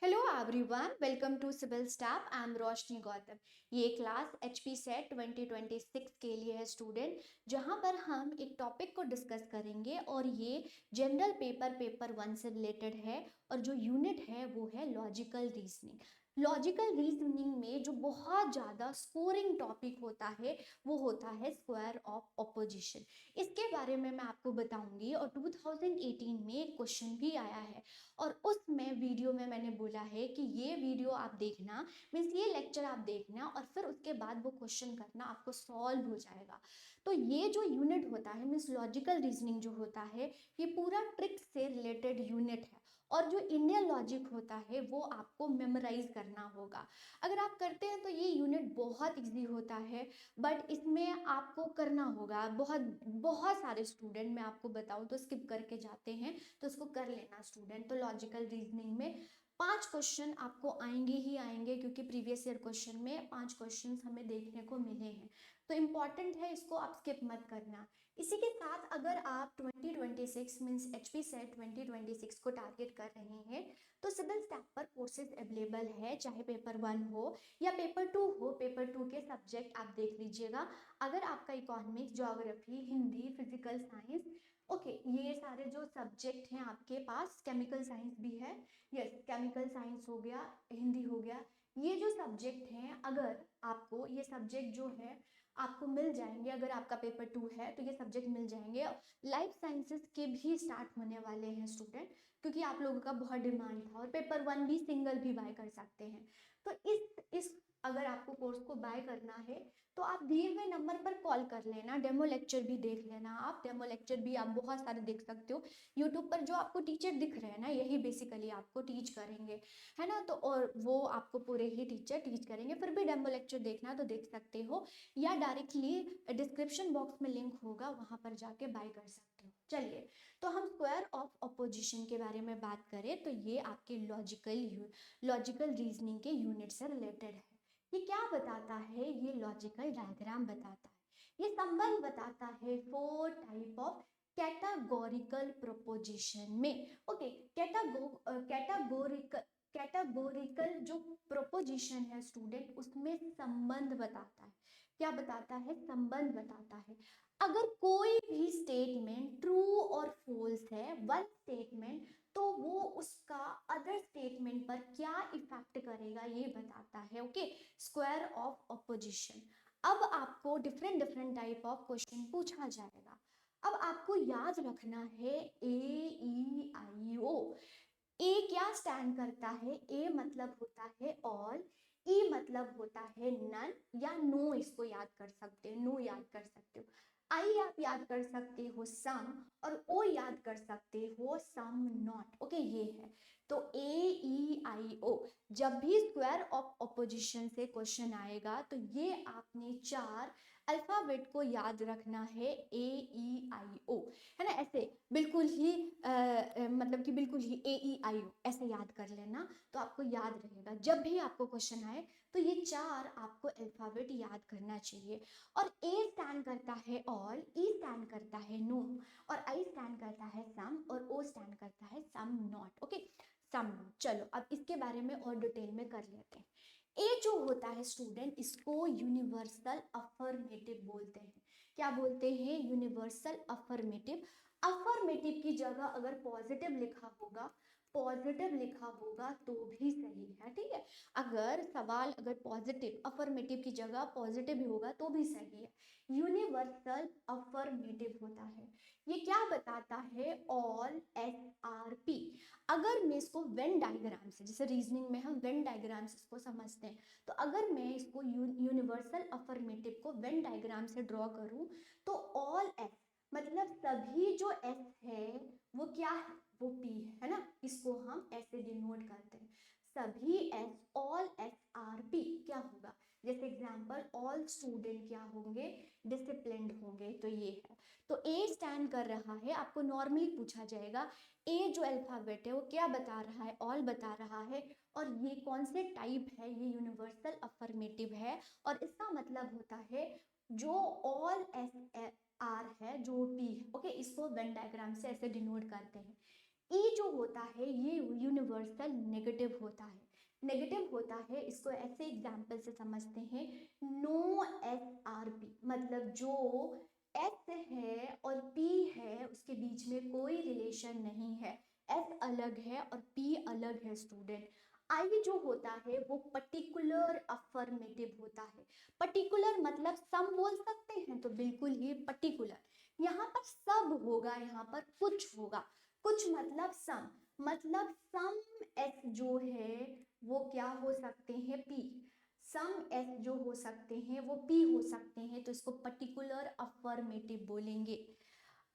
Hello everyone, welcome to civil staff. I am Roshni Gautam. ये class HP set 2026 के लिए है स्टूडेंट, जहां पर हम एक टॉपिक को डिस्कस करेंगे और ये जनरल पेपर 1 से रिलेटेड है। और जो यूनिट है वो है लॉजिकल रीजनिंग। लॉजिकल रीजनिंग में जो बहुत ज़्यादा स्कोरिंग टॉपिक होता है वो होता है स्क्वायर ऑफ ऑपोजिशन। इसके बारे में मैं आपको बताऊंगी और 2018 में एक क्वेश्चन भी आया है और उसमें वीडियो में मैंने बोला है कि ये वीडियो आप देखना, मीन्स ये लेक्चर आप देखना और फिर उसके बाद वो क्वेश्चन करना, आपको सॉल्व हो जाएगा। तो ये जो यूनिट होता है मीन्स लॉजिकल रीजनिंग जो होता है ये पूरा ट्रिक से रिलेटेड यूनिट है। और जो इंडियन लॉजिक होता है वो आपको मेमोराइज करना होगा। अगर आप करते हैं तो ये यूनिट बहुत इजी होता है, बट इसमें आपको करना होगा। बहुत बहुत सारे स्टूडेंट मैं आपको बताऊं तो स्किप करके जाते हैं, तो इसको कर लेना स्टूडेंट। तो लॉजिकल रीजनिंग में 5 क्वेश्चन आपको आएंगे ही आएंगे, क्योंकि प्रीवियस ईयर क्वेश्चन में 5 क्वेश्चन हमें देखने को मिले हैं। तो इम्पॉर्टेंट है, इसको आप स्किप मत करना। इसी के साथ अगर आप 2026 मीन्स एचपी सेट 2026 को टारगेट कर रहे हैं तो सिविल स्टाफ पर कोर्सेज अवेलेबल है, चाहे पेपर 1 हो या पेपर 2 हो। पेपर 2 के सब्जेक्ट आप देख लीजिएगा। अगर आपका economics, geography, Hindi, physical science, okay, ये सारे जो सब्जेक्ट हैं आपके पास, केमिकल साइंस भी है, यस केमिकल साइंस हो गया, हिंदी हो गया, ये जो सब्जेक्ट हैं अगर आपको ये सब्जेक्ट जो है आपको मिल जाएंगे, अगर आपका पेपर 2 है तो ये सब्जेक्ट मिल जाएंगे। लाइफ साइंसेस के भी स्टार्ट होने वाले हैं स्टूडेंट, क्योंकि आप लोगों का बहुत डिमांड था। और पेपर 1 भी सिंगल भी बाय कर सकते हैं। तो इस अगर आपको कोर्स को बाय करना है तो आप दिए हुए नंबर पर कॉल कर लेना। डेमो लेक्चर भी देख लेना। आप डेमो लेक्चर भी आप बहुत सारे देख सकते हो यूट्यूब पर। जो आपको टीचर दिख रहे हैं ना, यही बेसिकली आपको टीच करेंगे, है ना। तो और वो आपको पूरे ही टीचर टीच करेंगे। फिर भी डेमो लेक्चर देखना तो देख सकते हो, या डायरेक्टली डिस्क्रिप्शन बॉक्स में लिंक होगा, वहां पर जाके बाय कर सकते हो। चलिए, तो हम स्क्वायर ऑफ ऑपोजिशन के बारे में बात करें तो ये आपके लॉजिकल रीजनिंग के यूनिट से रिलेटेड है। ये क्या बताता है? ये लॉजिकल डायग्राम बताता है, ये संबंध बताता है 4 टाइप ऑफ कैटागोरिकल प्रोपोजिशन में। ओके, कैटागोरिकल जो प्रोपोजिशन है स्टूडेंट, उसमें संबंध बताता है। क्या बताता है? संबंध बताता है। अगर कोई भी स्टेटमेंट ट्रू और फॉल्स है, वन स्टेटमेंट, तो वो उसका अदर स्टेटमेंट पर क्या इफेक्ट करेगा ये बताता है। Okay, square of opposition. अब आपको different different type of question पूछा जाएगा। अब आपको याद रखना है AEIO। ए क्या स्टैंड करता है? ए मतलब होता है ऑल, ई मतलब होता है नन या नो, इसको याद कर सकते हो, नो याद कर सकते हो। आई आप याद कर सकते हो सम, और ओ याद कर सकते हो सम नॉट। ओके, ये है। तो AEIO, जब भी स्क्वायर ऑफ ऑपोजिशन से क्वेश्चन आएगा तो ये आपने 4 अल्फाबेट को याद रखना है, AEIO, है ना। ऐसे बिल्कुल ही मतलब कि बिल्कुल ही AEIO ऐसे याद कर लेना, तो आपको याद रहेगा। जब भी आपको क्वेश्चन आए तो ये 4 आपको अल्फाबेट याद करना चाहिए। और A स्टैंड करता है ऑल, E स्टैंड करता है नो, और I स्टैंड करता है सम, और O स्टैंड करता है some not. Okay, some not. चलो अब इसके बारे में और डिटेल में कर लेते हैं। ए जो होता है स्टूडेंट, इसको यूनिवर्सल अफर्मेटिव बोलते हैं। क्या बोलते हैं? Universal affirmative. अफर्मेटिव की जगह अगर पॉजिटिव लिखा होगा, पॉजिटिव लिखा होगा तो भी सही है, ठीक है। अगर सवाल अगर पॉजिटिव, अफर्मेटिव की जगह पॉजिटिव भी होगा तो भी सही है। यूनिवर्सल अफर्मेटिव होता है। ये क्या बताता है? All SRP। अगर मैं इसको वेन डायग्राम से, जैसे रीजनिंग में हम वेन डायग्राम से इसको समझते हैं, तो अगर मैं इसको यूनिवर्सल अफर्मेटिव को वेन डायग्राम से ड्रॉ करूं तो ऑल एस मतलब सभी जो एस है वो क्या है? वो P है ना। इसको हम ऐसे डिनोट करते हैं, सभी एस, ऑल SRP क्या होगा? जैसे एग्जाम्पल, ऑल स्टूडेंट क्या होंगे? डिसिप्लिन्ड होंगे। तो ये है। तो ए स्टैंड कर रहा है, आपको नॉर्मली पूछा जाएगा ए जो अल्फाबेट है वो क्या बता रहा है? ऑल बता रहा है। और ये कौन से टाइप है? ये यूनिवर्सल अफर्मेटिव है। और इसका मतलब होता है जो ऑल एस आर है, जो P है। ओके, इसको वेन डायग्राम से ऐसे डिनोट करते हैं। ई जो होता है ये यूनिवर्सल नेगेटिव होता है, नेगेटिव होता है। इसको ऐसे एग्जाम्पल से समझते हैं, नो एस आर पी, मतलब जो एस है और पी है उसके बीच में कोई रिलेशन नहीं है, एस अलग है और पी अलग है स्टूडेंट। आई जो होता है वो पर्टिकुलर अफर्मेटिव होता है, पर्टिकुलर मतलब सम बोल सकते हैं, तो बिल्कुल ही पर्टिकुलर। यहाँ पर सब होगा, यहाँ पर कुछ होगा, कुछ मतलब सम, मतलब सम एस जो है वो क्या हो सकते हैं, पी। सम एस जो हो सकते हैं वो पी हो सकते हैं, तो इसको पर्टिकुलर अफर्मेटिव बोलेंगे।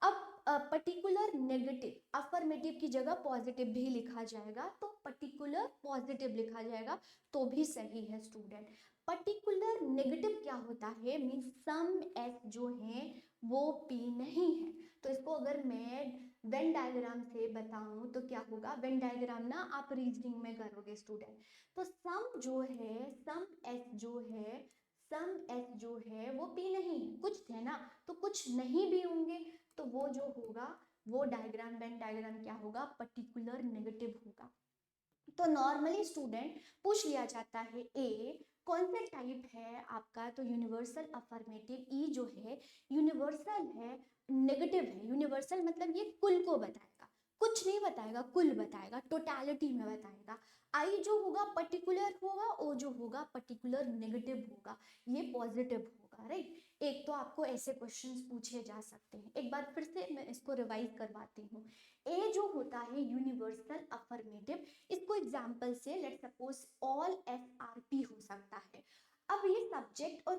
अब पर्टिकुलर नेगेटिव, अफर्मेटिव की जगह पॉजिटिव भी लिखा जाएगा, तो पर्टिकुलर पॉजिटिव लिखा जाएगा तो भी सही है स्टूडेंट। पर्टिकुलर नेगेटिव क्या होता है, मीन सम एस जो है वो पी नहीं है। तो इसको अगर मैं वेन डायग्राम से बताऊं तो क्या होगा, वेन डायग्राम ना आप रीजनिंग में करोगे स्टूडेंट। तो सम जो है, सम एस जो है, सम एस जो है वो पी नहीं है, कुछ थे ना तो कुछ नहीं भी होंगे, तो वो जो होगा वो डायग्राम, वेन डायग्राम क्या होगा, पर्टिकुलर नेगेटिव होगा। तो नॉर्मली स्टूडेंट पूछ लिया जाता है ए कौन सा टाइप है आपका, तो यूनिवर्सल अफर्मेटिव। ई जो है यूनिवर्सल है, नेगेटिव है। यूनिवर्सल मतलब ये कुल को बताएगा, कुछ नहीं बताएगा, कुल बताएगा, टोटलिटी में बताएगा। आई जो होगा पर्टिकुलर होगा, ओ जो होगा पर्टिकुलर नेगेटिव होगा, ये पॉजिटिव होगा, राइट। एक तो आपको ऐसे क्वेश्चंस पूछे जा सकते हैं, एक बार फिर से मैं इसको रिवाइज करवाती हूँ। ए जो होता है यूनिवर्सल अफर्मेटिव, इसको एग्जाम्पल से let suppose all S are P हो सकता है। अब ये सब्जेक्ट और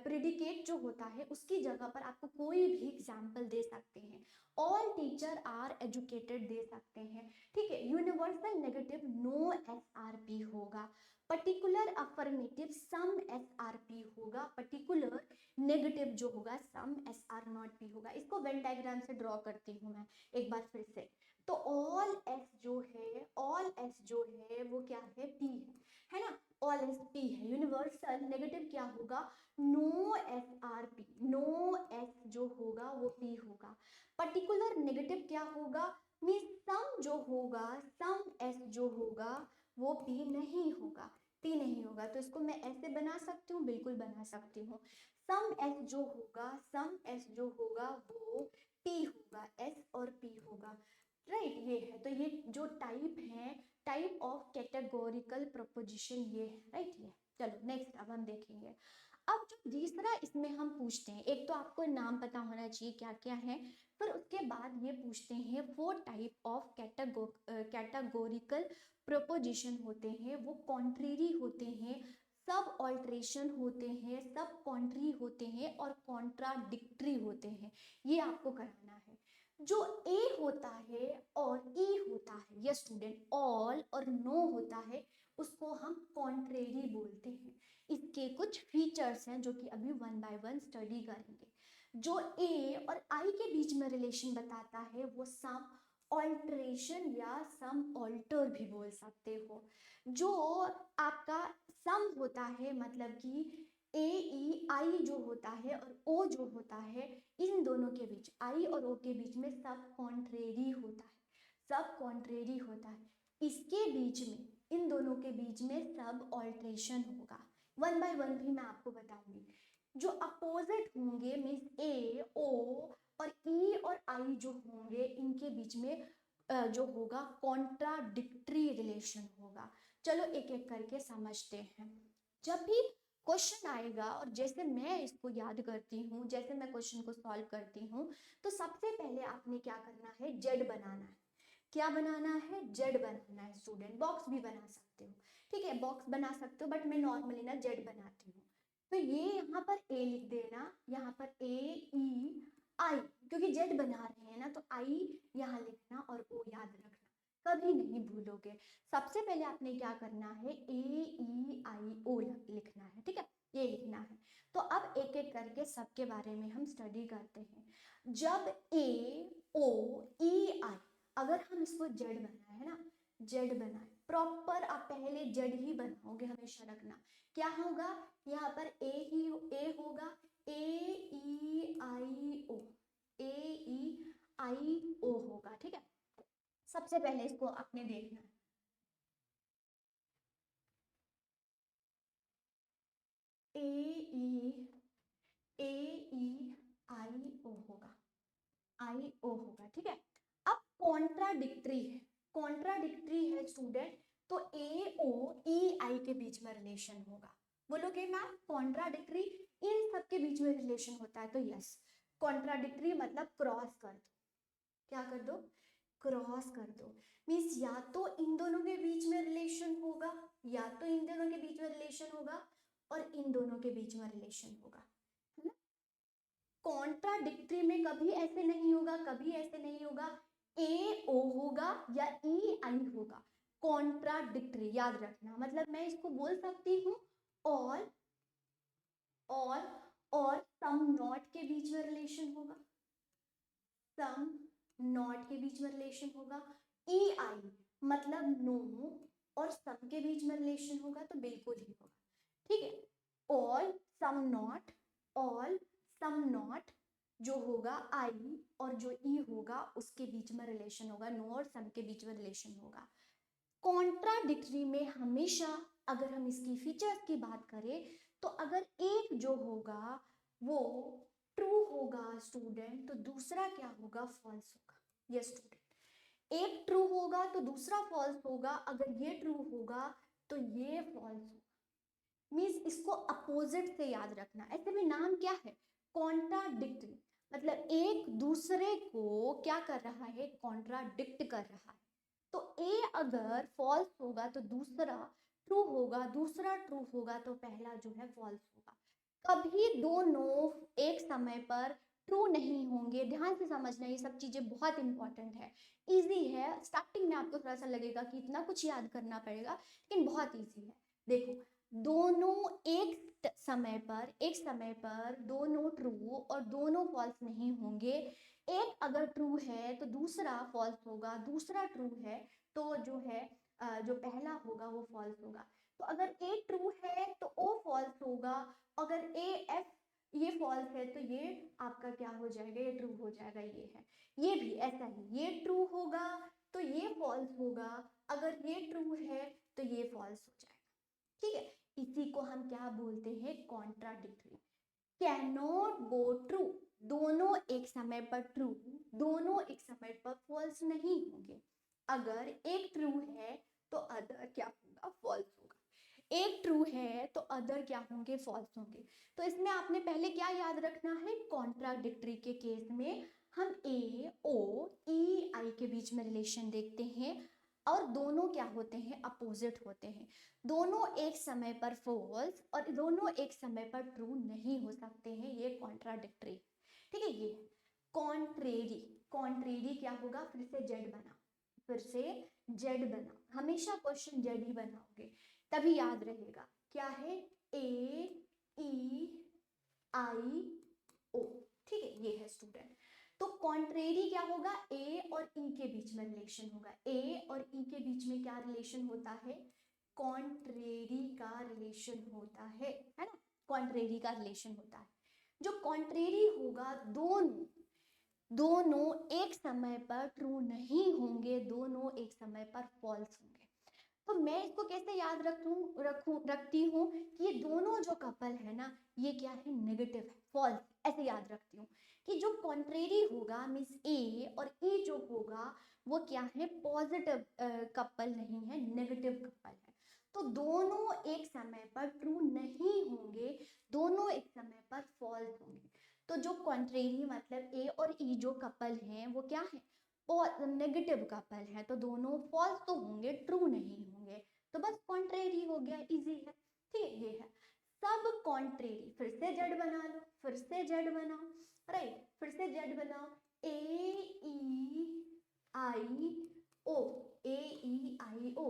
प्रेडिकेट जो होता है उसकी जगह पर आपको कोई भी एग्जाम्पल दे सकते हैं, ऑल टीचर आर एजुकेटेड दे सकते हैं, ठीक है। Universal negative no S are P होगा, particular affirmative some S are P होगा, पर्टिकुलर नेगेटिव जो होगा some S are not P होगा। इसको वेन डायग्राम से ड्रॉ करती हूँ मैं एक बार फिर से। तो ऑल एस जो है, ऑल एस जो है वो क्या है, पी है ना, ऑल एस पी है। यूनिवर्सल नेगेटिव क्या होगा, no S are P, no S जो होगा वो पी होगा। पर्टिकुलर नेगेटिव क्या होगा, मीन सम जो होगा, सम एस जो होगा वो पी नहीं होगा, पी नहीं होगा। तो इसको मैं ऐसे बना सकती हूँ, बिल्कुल बना सकती हूँ। सम एस जो होगा, सम एस जो होगा वो पी होगा, एस और पी होगा, राइट। ये है, तो ये जो टाइप है, टाइप ऑफ कैटेगोरिकल प्रोपोजिशन ये है, राइट। ये चलो नेक्स्ट अब हम देखेंगे। अब जो तीसरा इसमें हम पूछते हैं, एक तो आपको नाम पता होना चाहिए क्या क्या है, फिर उसके बाद ये पूछते हैं वो टाइप ऑफ कैटेगोरिकल प्रोपोजिशन होते हैं, वो कॉन्ट्रेरी होते हैं, सब ऑल्ट्रेशन होते हैं, सब कॉन्ट्री होते हैं और कॉन्ट्राडिक्टरी होते हैं, ये आपको कराना है। जो ए होता है और ई होता है, ये स्टूडेंट ऑल और नो होता है, उसको हम कॉन्ट्रेरी बोलते हैं। इसके कुछ फीचर्स हैं जो कि अभी वन बाय वन स्टडी करेंगे। जो ए और आई के बीच में रिलेशन बताता है वो सम ऑल्ट्रेशन या सम ऑल्टर भी बोल सकते हो। जो आपका सम होता है, मतलब कि ए ई आई जो होता है और ओ जो होता है, इन दोनों के बीच, आई और ओ के बीच में सब कॉन्ट्रेरी होता है, सब कॉन्ट्रेरी होता है। इसके बीच में, इन दोनों के बीच में सब ऑल्ट्रेशन होगा। वन बाय वन भी मैं आपको बताऊंगी। जो अपोजिट होंगे मीन्स ए ओ और ई और आई जो होंगे, इनके बीच में जो होगा कॉन्ट्राडिक्टरी रिलेशन होगा। चलो एक एक करके समझते हैं। जब भी क्वेश्चन आएगा और जैसे मैं इसको याद करती हूँ, जैसे मैं क्वेश्चन को सॉल्व करती हूँ, तो सबसे पहले आपने क्या करना है, जेड बनाना है। क्या बनाना है, जेड बनाना है स्टूडेंट। बॉक्स भी बना सकते हो, ठीक है, बॉक्स बना सकते हो, बट मैं नॉर्मली ना जेड बनाती हूँ। तो ये यहाँ पर ए लिख देना, यहाँ पर ए ई आई, क्योंकि जेड बना रहे हैं ना, तो आई यहाँ लिखना और ओ याद रखना, कभी नहीं भूलोगे। सबसे पहले आपने क्या करना है, ए ई आई ओ लिखना है, ठीक है, ये लिखना है। तो अब एक एक करके सबके बारे में हम स्टडी करते हैं। जब ए ओ ई आई, अगर हम इसको जेड बनाए है ना, जेड बनाए प्रॉपर, आप पहले जेड ही बनाओगे, हमेशा रखना। क्या होगा, यहाँ पर ए होगा, ए ई आई ओ, ए ई आई ओ होगा, ठीक है। सबसे पहले इसको आपने देखना है, AEIO होगा, IO होगा, ठीक है। अब कॉन्ट्राडिक्टरी है, कॉन्ट्राडिक्टरी है स्टूडेंट, तो AOEI के बीच में रिलेशन होगा। बोलोगे मैम कॉन्ट्राडिक्टरी इन सब के बीच में रिलेशन होता है, तो यस, कॉन्ट्राडिक्टरी मतलब क्रॉस कर दो, क्या कर दो, क्रॉस कर दो। मीन्स या तो इन दोनों के बीच में रिलेशन होगा, या तो इन दोनों के बीच में रिलेशन होगा, और इन दोनों के बीच में रिलेशन होगा, है ना। कॉन्ट्राडिक्टरी में कभी ऐसे नहीं होगा, कभी ऐसे नहीं होगा, AO होगा या EI होगा। कॉन्ट्राडिक्टरी याद रखना, मतलब मैं इसको बोल सकती हूँ और और सम नॉट के बीच में रिलेशन होगा, सम नॉट के बीच में रिलेशन होगा। EI मतलब नो और सम के बीच में रिलेशन होगा, तो बिल्कुल ही होगा, ठीक है। ऑल सम नॉट जो होगा आई और जो ई होगा उसके बीच में रिलेशन होगा, नो और सम के बीच में रिलेशन होगा। कॉन्ट्राडिक्टरी में हमेशा अगर हम इसकी फीचर्स की बात करें, तो अगर एक जो होगा वो ट्रू होगा स्टूडेंट, तो दूसरा क्या होगा, फॉल्स होगा। यस स्टूडेंट, एक ट्रू होगा तो दूसरा फॉल्स होगा, अगर ये ट्रू होगा तो ये फॉल्स होगा। मीन्स इसको अपोजिट से याद रखना, ऐसे में नाम क्या है, कॉन्ट्राडिक्टरी, मतलब एक दूसरे को क्या कर रहा है, कॉन्ट्राडिक्ट कर रहा है। तो ए अगर फॉल्स होगा तो दूसरा ट्रू होगा, दूसरा ट्रू होगा तो पहला जो है फॉल्स होगा। कभी दोनों एक समय पर ट्रू नहीं होंगे, ध्यान से समझना, ये सब चीजें बहुत इंपॉर्टेंट है। इजी है, स्टार्टिंग में आपको थोड़ा सा लगेगा कि इतना कुछ याद करना पड़ेगा, लेकिन बहुत इजी है। देखो, दोनों एक समय पर दोनों ट्रू और दोनों फॉल्स नहीं होंगे। एक अगर ट्रू है तो दूसरा फॉल्स होगा, दूसरा ट्रू है तो जो है जो पहला होगा वो फॉल्स होगा। तो अगर ए ट्रू है तो ओ फॉल्स होगा, अगर ए एफ ये फॉल्स है तो ये आपका क्या हो जाएगा, ये ट्रू हो जाएगा। ये है, ये भी ऐसा ही, ये ट्रू होगा तो ये फॉल्स होगा, अगर ये ट्रू है तो ये फॉल्स हो जाएगा, ठीक है। इसी को हम क्या बोलते हैं, कॉन्ट्राडिक्टरी। कैन नॉट बो ट्रू, दोनों एक समय पर ट्रू, दोनों एक समय पर फॉल्स नहीं होंगे। अगर एक ट्रू है तो अदर क्या होगा, फॉल्स होगा। एक ट्रू है तो अदर क्या होंगे, फॉल्स होंगे। तो इसमें आपने पहले क्या याद रखना है, कॉन्ट्राडिक्टरी के केस में हम AOEI के बीच में रिलेशन देखते हैं, और दोनों क्या होते हैं, अपोजिट होते हैं। दोनों एक समय पर फॉल्स और दोनों एक समय पर ट्रू नहीं हो सकते हैं, ये कॉन्ट्राडिक्टरी, ठीक है। ये कॉन्ट्रेरी, कॉन्ट्रेरी क्या होगा, फिर से जेड बना, फिर से जेड बना, हमेशा क्वेश्चन जेड ही बनाओगे तभी याद रहेगा। क्या है, AEIO, ठीक है, ये है स्टूडेंट। तो कॉन्ट्रेरी क्या होगा, ए और ई के बीच में रिलेशन होगा। ए और ई के बीच में क्या रिलेशन होता है, कॉन्ट्रेरी का रिलेशन होता है ना, कॉन्ट्रेरी का रिलेशन होता है। जो कॉन्ट्रेरी होगा, दोनों दोनों एक समय पर ट्रू नहीं होंगे, दोनों एक समय पर फॉल्स होंगे। तो मैं इसको कैसे याद रखती हूँ कि ये दोनों जो कपल है ना, ये क्या है, नेगेटिव है, फॉल्स, ऐसे याद रखती हूँ कि जो कॉन्ट्रेरी होगा मीन्स ए और ई जो होगा वो क्या है, पॉजिटिव कपल नहीं है, नेगेटिव कपल है। तो दोनों एक समय पर ट्रू नहीं होंगे, दोनों एक समय पर फॉल्स होंगे। तो जो कॉन्ट्रेरी मतलब ए और ई जो कपल हैं वो क्या है, नेगेटिव कपल है, तो दोनों फॉल्स तो होंगे, ट्रू नहीं होंगे, तो बस कॉन्ट्रेरी हो गया, इजी है, ठीक है। ये है सब कॉन्ट्रेरी, फिर से जेड बना लो, फिर से जेड बनाओ, राइट, फिर से जेड बनाओ, AEIO, AEIO।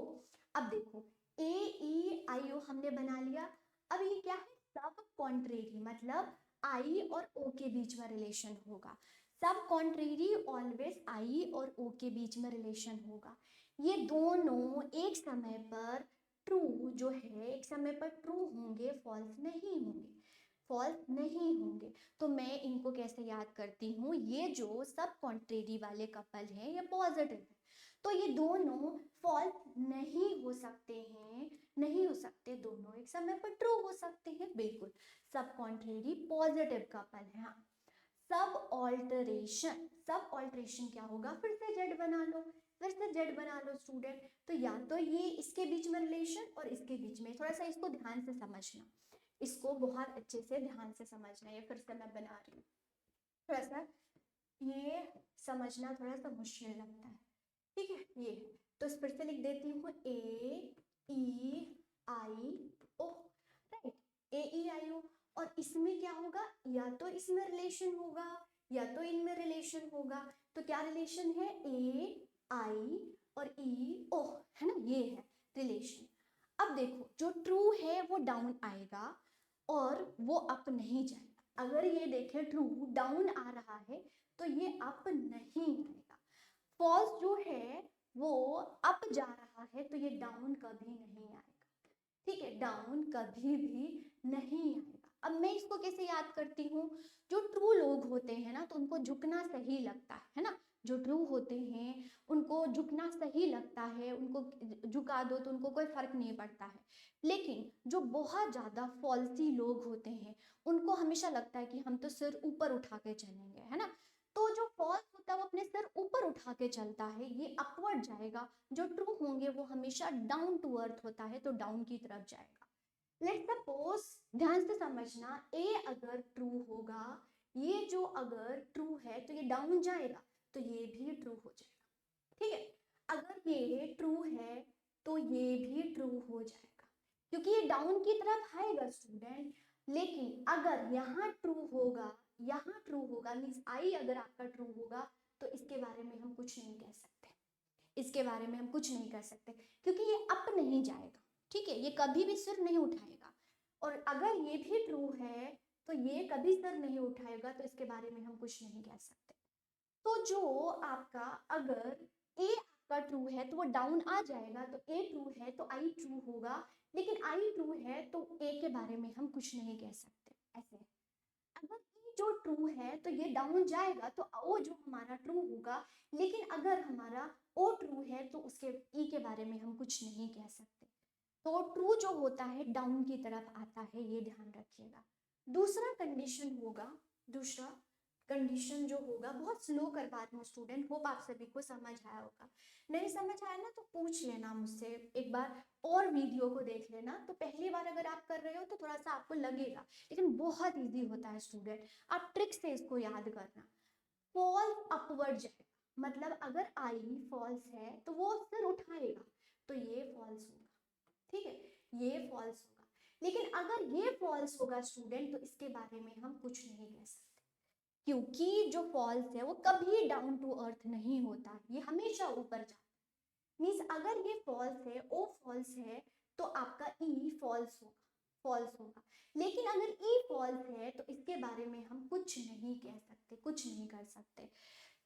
अब देखो, AEIO हमने बना लिया। अब ये क्या है, सब कॉन्ट्रेरी मतलब आई और ओ के बीच में रिलेशन होगा। सब कॉन्ट्रेरी ऑलवेज आई और ओ के बीच में रिलेशन होगा। ये दोनों एक समय पर ट्रू जो है, एक समय पर ट्रू होंगे, फॉल्स नहीं होंगे, फॉल्स नहीं होंगे। तो मैं इनको कैसे याद करती हूँ, ये जो सब कॉन्ट्रेरी वाले कपल हैं ये पॉजिटिव है, तो ये दोनों फॉल्स नहीं हो सकते हैं, नहीं हो सकते, दोनों एक समय पर ट्रू हो सकते हैं, बिल्कुल। सब कॉन्ट्रेरी पॉजिटिव कपल है। हाँ, सब ऑल्टरेशन क्या होगा, फिर से जेड बना लो, फिर से जेड बना लो स्टूडेंट। तो या तो ये इसके बीच में रिलेशन और इसके बीच में, थोड़ा सा इसको ध्यान से समझना, इसको बहुत अच्छे से ध्यान से समझना। ये फिर से मैं बना रही हूँ, थोड़ा सा ये समझना थोड़ा सा मुश्किल लगता है, ठीक है। ये तो फिर से लिख देती हूँ, ए ई आई ओ, राइट, ए ई आई ओ। और इसमें क्या होगा, या तो इसमें रिलेशन होगा या तो इनमें रिलेशन होगा। तो क्या रिलेशन है, ए आई और ई ओ, है ना, ये है रिलेशन। अब देखो, जो ट्रू है वो डाउन आएगा और वो अप नहीं जाएगा। अगर ये देखें ट्रू डाउन आ रहा है तो ये अप नहीं आएगा। फॉल्स जो है वो अप जा रहा है तो ये डाउन कभी नहीं आएगा, ठीक है, डाउन कभी भी नहीं आएगा। अब मैं इसको कैसे याद करती हूँ, जो ट्रू लोग होते हैं ना तो उनको झुकना सही लगता है ना, जो ट्रू होते हैं उनको झुकना सही लगता है, उनको झुका दो तो उनको कोई फर्क नहीं पड़ता है। लेकिन जो बहुत ज्यादा फॉल्सी लोग होते हैं उनको हमेशा लगता है कि हम तो सिर ऊपर उठा के चलेंगे, है ना। तो जो फॉल्स होता है वो अपने सिर ऊपर उठा के चलता है, ये अपवर्ड जाएगा। जो ट्रू होंगे वो हमेशा डाउन टू अर्थ होता है, तो डाउन की तरफ जाएगा। लेट्स सपोज, ध्यान से समझना, ए अगर ट्रू होगा, ये जो अगर ट्रू है तो ये डाउन जाएगा, तो ये भी ट्रू हो जाएगा, ठीक है। अगर ये ट्रू है तो ये भी ट्रू हो जाएगा, क्योंकि ये डाउन की तरफ आएगा स्टूडेंट। लेकिन अगर यहाँ ट्रू होगा, यहाँ ट्रू होगा, मीन्स आई अगर आपका ट्रू होगा, तो इसके बारे में हम कुछ नहीं कह सकते, इसके बारे में हम कुछ नहीं कर सकते, क्योंकि ये अप नहीं जाएगा, ठीक है, ये कभी भी सिर नहीं उठाएगा। और अगर ये भी ट्रू है तो ये कभी सिर नहीं उठाएगा, तो इसके बारे में हम कुछ नहीं कह सकते। तो जो आपका, अगर ए आपका ट्रू है तो वो डाउन आ जाएगा, तो ए ट्रू है तो आई ट्रू होगा, लेकिन आई ट्रू है तो ए के बारे में हम कुछ नहीं कह सकते, ऐसे। अगर ई जो ट्रू है तो ये डाउन जाएगा, तो ओ जो हमारा ट्रू होगा, लेकिन अगर हमारा ओ ट्रू है तो उसके ई के बारे में हम कुछ नहीं कह सकते। तो ट्रू जो होता है डाउन की तरफ आता है, ये ध्यान रखिएगा। दूसरा कंडीशन होगा, दूसरा कंडीशन जो होगा, बहुत स्लो करवा रही हूँ स्टूडेंट, होप आप सभी को समझ आया होगा। नहीं समझ आया ना तो पूछ लेना मुझसे, एक बार और वीडियो को देख लेना। तो पहली बार अगर आप कर रहे हो तो थोड़ा सा आपको लगेगा, लेकिन बहुत इजी होता है स्टूडेंट, आप ट्रिक से इसको याद करना। फॉल्स अपवर्ड जाएगा, मतलब अगर आई फॉल्स है तो वो सिर उठाएगा, तो ये फॉल्स होगा, ठीक है, ये फॉल्स होगा। लेकिन अगर ये फॉल्स होगा स्टूडेंट, तो इसके बारे में हम कुछ नहीं कह सकते, क्योंकि जो फॉल्स है वो कभी डाउन टू अर्थ नहीं होता, ये हमेशा ऊपर जाता है। मीन्स अगर ये फॉल्स है, ओ फॉल्स है, तो आपका ई फॉल्स होगा, फॉल्स होगा। लेकिन अगर ई फॉल्स है तो इसके बारे में हम कुछ नहीं कह सकते, कुछ नहीं कर सकते।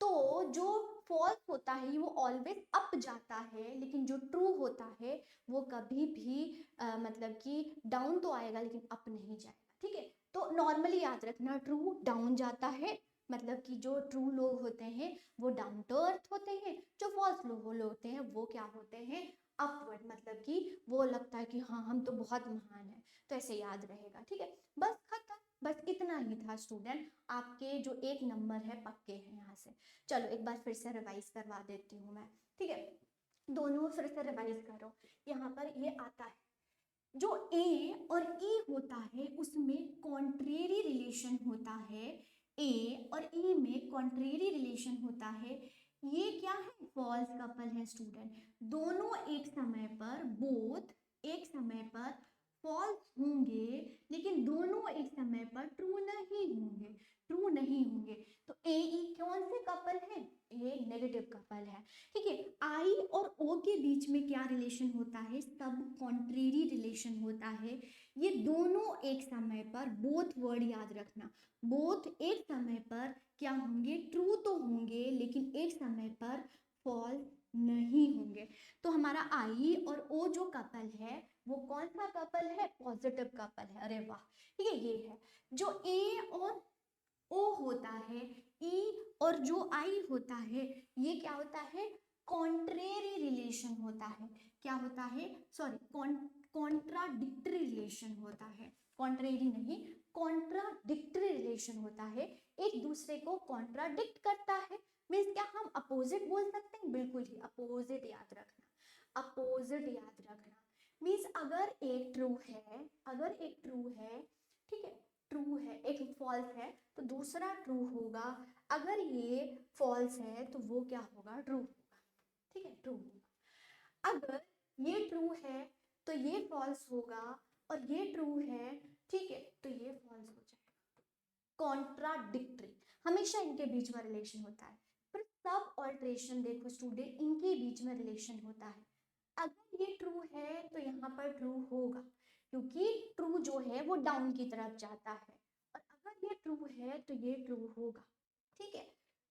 तो जो फॉल्स होता है वो ऑलवेज अप जाता है, लेकिन जो ट्रू होता है वो कभी भी मतलब कि डाउन तो आएगा लेकिन अप नहीं जाएगा, ठीक है। तो नॉर्मली याद रखना, ट्रू डाउन जाता है, मतलब कि जो ट्रू लोग होते हैं वो डाउन टू अर्थ होते हैं, जो फॉल्स लोग होते हैं वो क्या होते हैं, अपवर्ड, मतलब कि वो लगता है कि हाँ हम तो बहुत महान है, तो ऐसे याद रहेगा, ठीक है। बस खत्म, बस इतना ही था स्टूडेंट, आपके जो एक नंबर है पक्के हैं यहाँ से। चलो एक बार फिर से रिवाइज करवा देती हूँ मैं, ठीक है, दोनों फिर से रिवाइज करो। यहाँ पर ये आता है, जो ए और ई होता है उसमें कॉन्ट्रेरी रिलेशन होता है, ए और ई में कॉन्ट्रेरी रिलेशन होता है, ये क्या है, फॉल्स कपल है स्टूडेंट। दोनों एक समय पर, बोथ एक समय पर फॉल्स होंगे, लेकिन दोनों एक समय पर ट्रू नहीं होंगे, ट्रू नहीं होंगे। तो ए ई कौन से कपल है, ये नेगेटिव कपल है, ठीक है। आई और ओ के बीच में क्या रिलेशन होता है, सब कॉन्ट्रेरी रिलेशन होता है। ये दोनों एक समय पर, बोथ वर्ड याद रखना, बोथ एक समय पर क्या होंगे, ट्रू तो होंगे लेकिन एक समय पर फॉल्स नहीं होंगे। तो हमारा आई और ओ जो कपल है वो कौन सा कपल है, पॉजिटिव कपल है, अरे वाह, ठीक है। ये है जो ए और ओ होता है, ई और जो आई होता है, ये क्या होता है, कॉन्ट्रेरी रिलेशन होता है। क्या होता है? सॉरी, कॉन्ट्राडिक्टरी रिलेशन होता है। कॉन्ट्रेरी नहीं, कॉन्ट्राडिक्टरी रिलेशन होता है, एक दूसरे को कॉन्ट्राडिक्ट करता है। मीन्स क्या हम अपोजिट बोल सकते हैं? बिल्कुल ही अपोजिट याद रखना, अपोजिट याद रखना। मीन्स अगर एक ट्रू है, अगर एक ट्रू है, ठीक है, ट्रू है, एक फॉल्स है तो दूसरा ट्रू होगा। अगर ये फॉल्स है तो वो क्या होगा? ट्रू होगा। ठीक है, ट्रू होगा। अगर ये ट्रू है तो ये फॉल्स होगा, और ये ट्रू है, ठीक है, तो ये फॉल्स हो जाएगा। कॉन्ट्राडिक्टरी, हमेशा इनके बीच में रिलेशन होता है। पर सब ऑल्ट्रेशन देखो स्टूडेंट, इनके बीच में रिलेशन होता है। अगर ये ट्रू है तो यहाँ पर ट्रू होगा, क्योंकि ट्रू जो है वो डाउन की तरफ जाता है, और अगर ये ट्रू है तो ये ट्रू होगा। ठीक है,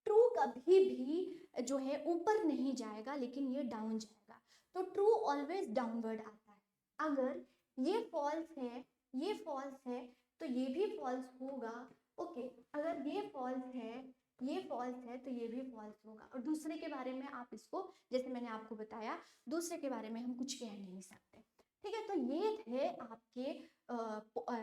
ट्रू कभी भी जो है ऊपर नहीं जाएगा, लेकिन ये डाउन जाएगा, तो ट्रू ऑलवेज डाउनवर्ड आता है। अगर ये फॉल्स है, ये फॉल्स है, तो ये भी फॉल्स होगा। ओके, अगर ये फॉल्स है, ये फॉल्स है, तो ये भी फॉल्स होगा। और दूसरे के बारे में आप इसको, जैसे मैंने आपको बताया, दूसरे के बारे में हम कुछ कह नहीं सकते। ठीक है, तो ये थे आपके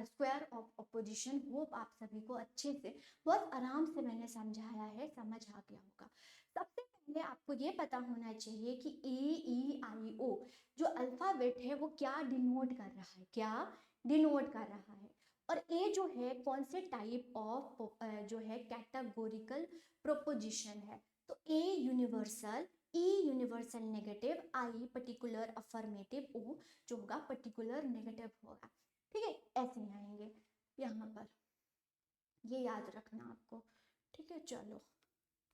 स्क्वायर ऑफ ऑपोजिशन। होप आप सभी को अच्छे से, बहुत आराम से मैंने समझाया है, समझ आ गया होगा। सबसे पहले आपको ये पता होना चाहिए कि AEIO जो अल्फाबेट है वो क्या डिनोट कर रहा है, क्या डिनोट कर रहा है। और ए जो है कौन से टाइप ऑफ जो है कैटेगोरिकल प्रोपोजिशन है। तो A universal, E universal negative, I particular affirmative, O जो होगा पर्टिकुलर नेगेटिव होगा। ठीक है, ऐसे ही आएंगे यहाँ पर, ये याद रखना आपको। ठीक है, चलो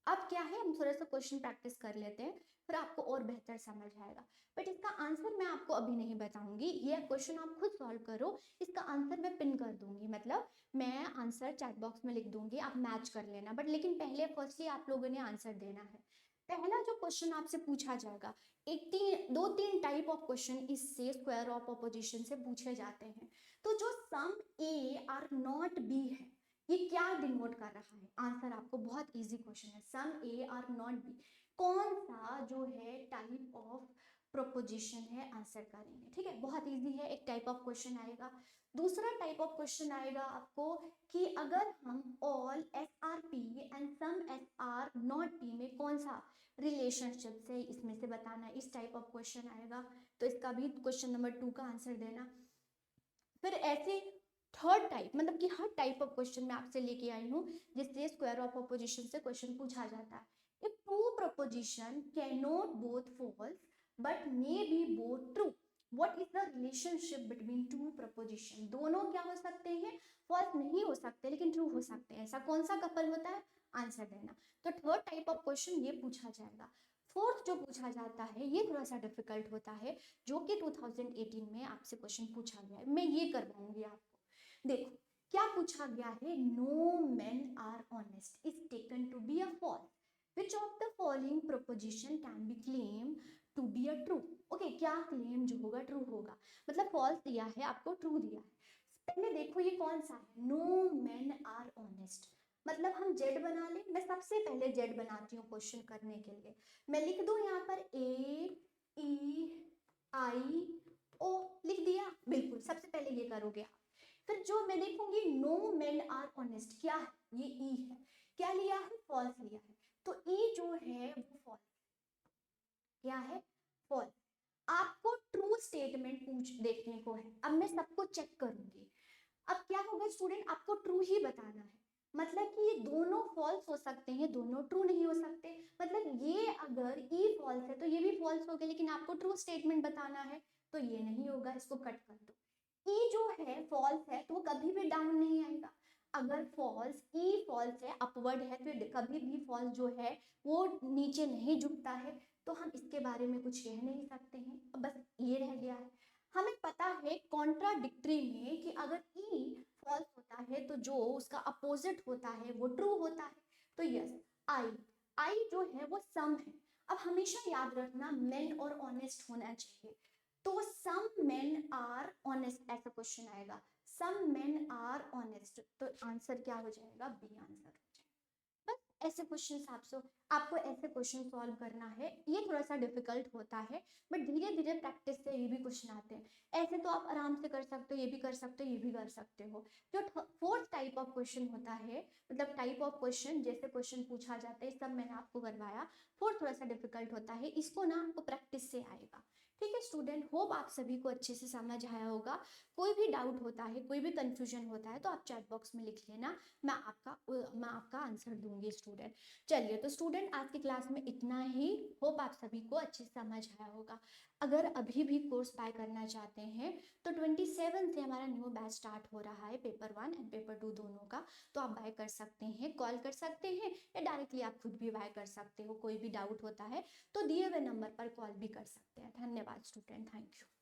अब क्या है, हम थोड़ा सा क्वेश्चन प्रैक्टिस कर लेते हैं, फिर आपको और बेहतर समझ आएगा। बट इसका आंसर मैं आपको अभी नहीं बताऊंगी, ये क्वेश्चन आप खुद सॉल्व करो। इसका आंसर मैं पिन कर दूंगी, मतलब मैं आंसर चैट बॉक्स में लिख दूंगी, आप मैच कर लेना। बट लेकिन पहले फर्स्टली आप लोगों ने आंसर देना है। पहला जो क्वेश्चन आपसे पूछा जाएगा, एक दो तीन टाइप ऑफ क्वेश्चन इससे स्क्वायर ऑफ ऑपोजिशन से पूछे जाते हैं। तो जो सम ए आर नॉट बी है, ये क्या डिनोट कर रहा है? आंसर आपको बहुत इजी क्वेश्चन है, सम ए आर नॉट बी कौन सा जो है टाइप ऑफ प्रोपोजिशन है, आंसर करेंगे। ठीक है, बहुत इजी है, एक टाइप ऑफ क्वेश्चन आएगा। दूसरा टाइप ऑफ क्वेश्चन आएगा आपको कि अगर हम all S are P and some S are not P में कौन सा रिलेशनशिप से इसमें से बताना है, इस टाइप ऑफ क्वेश्चन आएगा। तो इसका भी क्वेश्चन नंबर 2 का आंसर देना। फिर ऐसे थर्ड टाइप, मतलब कि हर टाइप ऑफ क्वेश्चन मैं आपसे लेके आई हूँ जिससे स्क्वायर ऑफ ऑपोजिशन से क्वेश्चन पूछा जाता है। If two proposition can not both false but may be both true, what is the relationship between two proposition? दोनों क्या हो सकते हैं? फॉल्स नहीं हो सकते लेकिन ट्रू हो सकते हैं। ऐसा कौन सा कपल होता है? आंसर देना। तो थर्ड टाइप ऑफ क्वेश्चन ये पूछा जाएगा। फोर्थ जो पूछा जाता है ये थोड़ा सा डिफिकल्ट होता है, जो कि 2018 में आपसे क्वेश्चन पूछा गया है, मैं ये करवाऊंगी आपको। देखो क्या पूछा गया है, no men are honest is taken to be a false, which of the following proposition can be claim to be a true. Okay, क्या क्लेम जो होगा ट्रू होगा, मतलब फॉल्स दिया है आपको, ट्रू दिया है। पहले देखो ये कौन सा है, नो मेन आर ऑनेस्ट, मतलब हम जेड बना लें। मैं सबसे पहले जेड बनाती हूँ क्वेश्चन करने के लिए। मैं लिख दूं यहाँ पर AEIO, लिख दिया, बिल्कुल सबसे पहले ये करोगे आप। फिर जो मैं देखूंगी नो मेन आर ऑनेस्ट, क्या है? ये ई है, क्या लिया है? फॉल्स लिया है, तो ई जो है वो फॉल्स, क्या है? फॉल्स। आपको ट्रू स्टेटमेंट पूछ देखने को है, अब मैं सबको चेक करूंगी। अब क्या होगा स्टूडेंट, आपको ट्रू ही बताना है, मतलब कि ये दोनों फॉल्स हो सकते हैं, दोनों ट्रू नहीं हो सकते। मतलब ये अगर ई फॉल्स है तो ये भी फॉल्स हो गया, लेकिन आपको ट्रू स्टेटमेंट बताना है तो ये नहीं होगा, इसको कट कर दो। ई जो है फॉल्स है तो वो कभी भी डाउन नहीं आएगा। अगर फॉल्स, ई फॉल्स है, अपवर्ड है, तो कभी भी फॉल्स जो है वो नीचे नहीं झुकता है, तो हम इसके बारे में कुछ कह नहीं सकते हैं। बस ये रह गया है। हमें पता है कॉन्ट्राडिक्टरी में कि अगर ई फॉल्स होता है तो जो उसका अपोजिट होता है वो ट्रू होता है। तो यस, आई, आई जो है वो सम है। अब हमेशा याद रखना मेन और ऑनेस्ट होना चाहिए, तो सम मेन आर ऑनेस्ट ऐसा क्वेश्चन आएगा, सम मेन आर ऑनेस्ट, तो आंसर क्या हो जाएगा? बी आंसर हो जाएगा। बस ऐसे क्वेश्चन आपको ऐसे क्वेश्चन सॉल्व करना है। ये थोड़ा सा डिफिकल्ट होता है, बट धीरे धीरे प्रैक्टिस से ये भी क्वेश्चन आते हैं। ऐसे तो आप आराम से कर सकते हो, ये भी कर सकते हो, ये भी कर सकते हो। जो फोर्थ टाइप ऑफ क्वेश्चन होता है, मतलब टाइप ऑफ क्वेश्चन जैसे क्वेश्चन पूछा जाता है, सब मैंने आपको करवाया। फोर्थ थोड़ा सा डिफिकल्ट होता है, इसको ना आपको प्रैक्टिस से आएगा। ठीक है स्टूडेंट, होप आप सभी को अच्छे से समझ आया होगा। कोई भी डाउट होता है, कोई भी कंफ्यूजन होता है, तो आप चैट बॉक्स में लिख लेना, मैं आपका आंसर दूंगी स्टूडेंट। चलिए तो स्टूडेंट, आज की क्लास में इतना ही। होप आप सभी को अच्छे से समझ आया होगा। अगर अभी भी कोर्स बाय करना चाहते हैं तो 27 से हमारा न्यू बैच स्टार्ट हो रहा है, पेपर 1 एंड पेपर 2 दोनों का। तो आप बाय कर सकते हैं, कॉल कर सकते हैं, या डायरेक्टली आप खुद भी बाय कर सकते हो। कोई भी डाउट होता है तो दिए हुए नंबर पर कॉल भी कर सकते हैं। धन्यवाद स्टूडेंट, थैंक यू।